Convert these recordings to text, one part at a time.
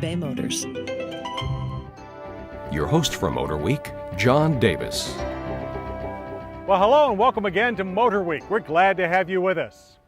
eBay Motors. Your host for Motorweek, John Davis. Well, hello and welcome again to Motorweek. We're glad to have you with us.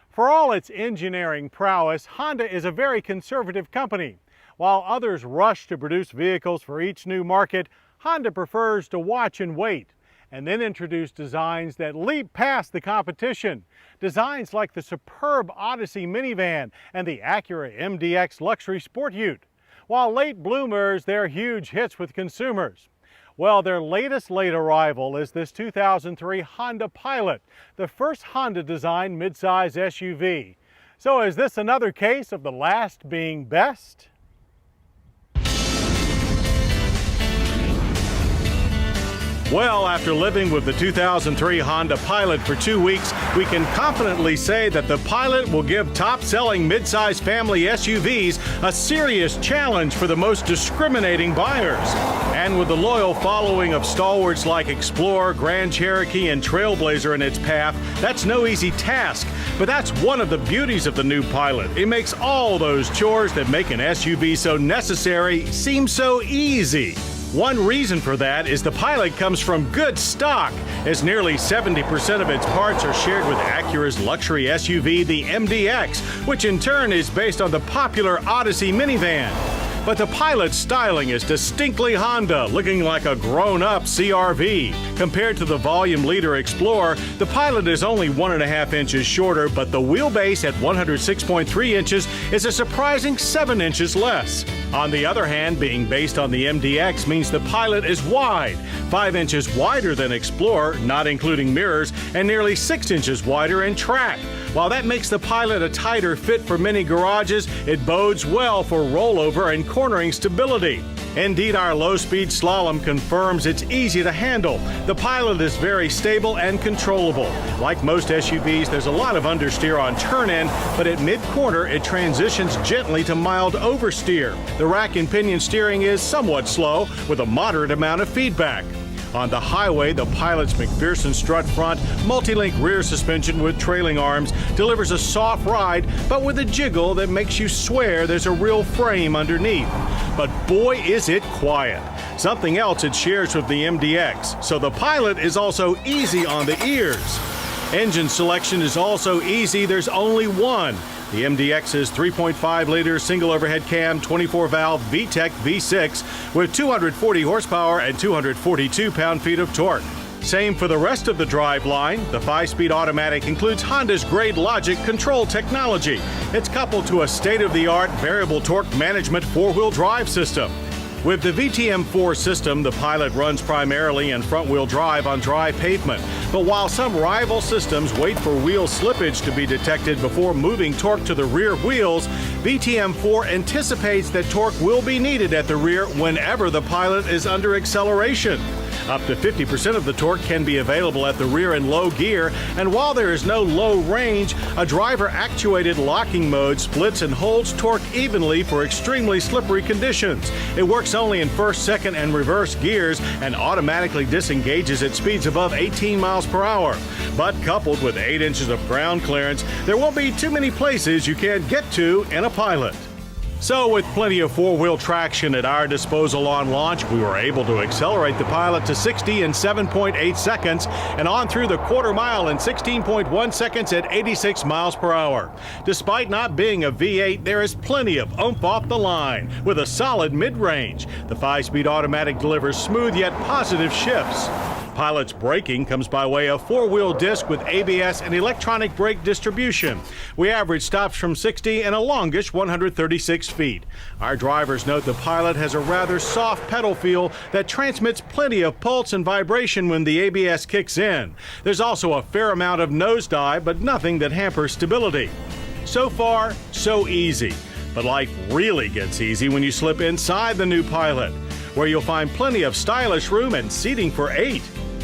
For all its engineering prowess, Honda is a very conservative company. While others rush to produce vehicles for each new market, Honda prefers to watch and wait, and then introduce designs that leap past the competition. Designs like the superb Odyssey minivan and the Acura MDX luxury sport ute. While late bloomers, they're huge hits with consumers. Well, their latest late arrival is this 2003 Honda Pilot, the first Honda-designed midsize SUV. So is this another case of the last being best? Well, after living with the 2003 Honda Pilot for 2 weeks, we can confidently say that the Pilot will give top-selling midsize family SUVs a serious challenge for the most discriminating buyers. And with the loyal following of stalwarts like Explorer, Grand Cherokee, and Trailblazer in its path, that's no easy task. But that's one of the beauties of the new Pilot. It makes all those chores that make an SUV so necessary seem so easy. One reason for that is the Pilot comes from good stock, as nearly 70% of its parts are shared with Acura's luxury SUV, the MDX, which in turn is based on the popular Odyssey minivan. But the Pilot's styling is distinctly Honda, looking like a grown-up CR-V. Compared to the volume leader Explorer, the Pilot is only 1.5 inches shorter, but the wheelbase at 106.3 inches is a surprising 7 inches less. On the other hand, being based on the MDX means the Pilot is wide, 5 inches wider than Explorer, not including mirrors, and nearly 6 inches wider in track. While that makes the Pilot a tighter fit for many garages, it bodes well for rollover and cornering stability. Indeed, our low-speed slalom confirms it's easy to handle. The Pilot is very stable and controllable. Like most SUVs, there's a lot of understeer on turn-in, but at mid-corner, it transitions gently to mild oversteer. The rack and pinion steering is somewhat slow, with a moderate amount of feedback. On the highway, the Pilot's McPherson strut front, multi-link rear suspension with trailing arms delivers a soft ride, but with a jiggle that makes you swear there's a real frame underneath. But boy, is it quiet. Something else it shares with the MDX, so the Pilot is also easy on the ears. Engine selection is also easy, there's only one. The MDX's 3.5-liter single overhead cam 24-valve VTEC V6 with 240 horsepower and 242 pound-feet of torque. Same for the rest of the driveline. The 5-speed automatic includes Honda's Grade Logic control technology. It's coupled to a state-of-the-art variable torque management 4-wheel drive system. With the VTM4 system, the Pilot runs primarily in front-wheel drive on dry pavement. But while some rival systems wait for wheel slippage to be detected before moving torque to the rear wheels, VTM4 anticipates that torque will be needed at the rear whenever the Pilot is under acceleration. Up to 50% of the torque can be available at the rear in low gear, and while there is no low range, a driver-actuated locking mode splits and holds torque evenly for extremely slippery conditions. It works only in first, second, and reverse gears and automatically disengages at speeds above 18 miles per hour. But coupled with 8 inches of ground clearance, there won't be too many places you can't get to in a Pilot. So with plenty of four-wheel traction at our disposal on launch, we were able to accelerate the Pilot to 60 in 7.8 seconds and on through the quarter mile in 16.1 seconds at 86 miles per hour. Despite not being a V8, there is plenty of oomph off the line with a solid mid-range. The 5-speed automatic delivers smooth yet positive shifts. Pilot's braking comes by way of four-wheel disc with ABS and electronic brake distribution. We average stops from 60 and a longish 136 feet. Our drivers note the Pilot has a rather soft pedal feel that transmits plenty of pulse and vibration when the ABS kicks in. There's also a fair amount of nosedive, but nothing that hampers stability. So far, so easy. But life really gets easy when you slip inside the new Pilot, where you'll find plenty of stylish room and seating for 8.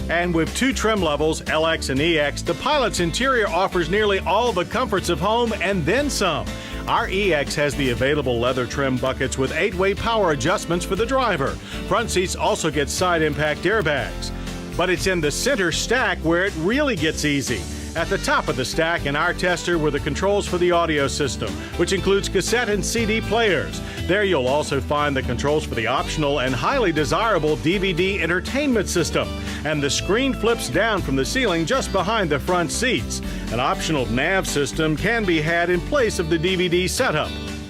And with 2 trim levels, LX and EX, the Pilot's interior offers nearly all the comforts of home and then some. Our EX has the available leather trim buckets with 8-way power adjustments for the driver. Front seats also get side impact airbags. But it's in the center stack where it really gets easy. At the top of the stack in our tester were the controls for the audio system, which includes cassette and CD players. There you'll also find the controls for the optional and highly desirable DVD entertainment system. And the screen flips down from the ceiling just behind the front seats. An optional nav system can be had in place of the DVD setup.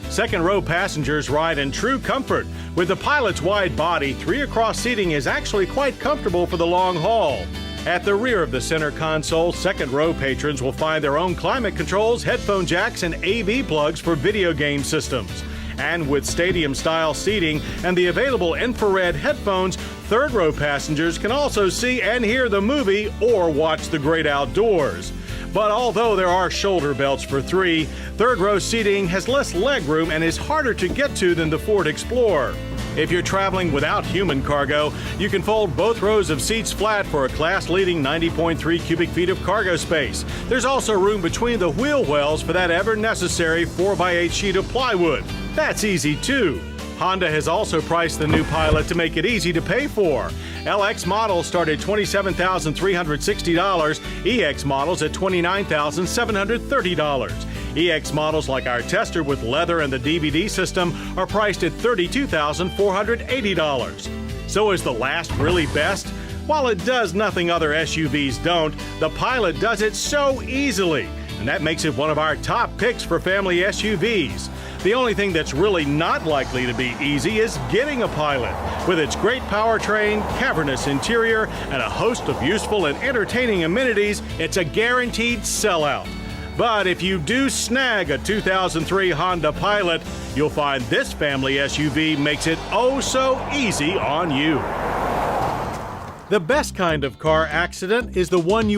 Second row passengers ride in true comfort. With the Pilot's wide body, 3 across seating is actually quite comfortable for the long haul. At the rear of the center console, second row patrons will find their own climate controls, headphone jacks, and AV plugs for video game systems. And with stadium-style seating and the available infrared headphones, third row passengers can also see and hear the movie or watch the great outdoors. But although there are shoulder belts for 3, third row seating has less legroom and is harder to get to than the Ford Explorer. If you're traveling without human cargo, you can fold both rows of seats flat for a class-leading 90.3 cubic feet of cargo space. There's also room between the wheel wells for that ever-necessary 4x8 sheet of plywood. That's easy too. Honda has also priced the new Pilot to make it easy to pay for. LX models start at $27,360, EX models at $29,730. EX models like our Tester with leather and the DVD system are priced at $32,480. So is the last really best? While it does nothing other SUVs don't, the Pilot does it so easily, and that makes it one of our top picks for family SUVs. The only thing that's really not likely to be easy is getting a Pilot. With its great powertrain, cavernous interior, and a host of useful and entertaining amenities, it's a guaranteed sellout. But if you do snag a 2003 Honda Pilot, you'll find this family SUV makes it oh so easy on you. The best kind of car accident is the one you will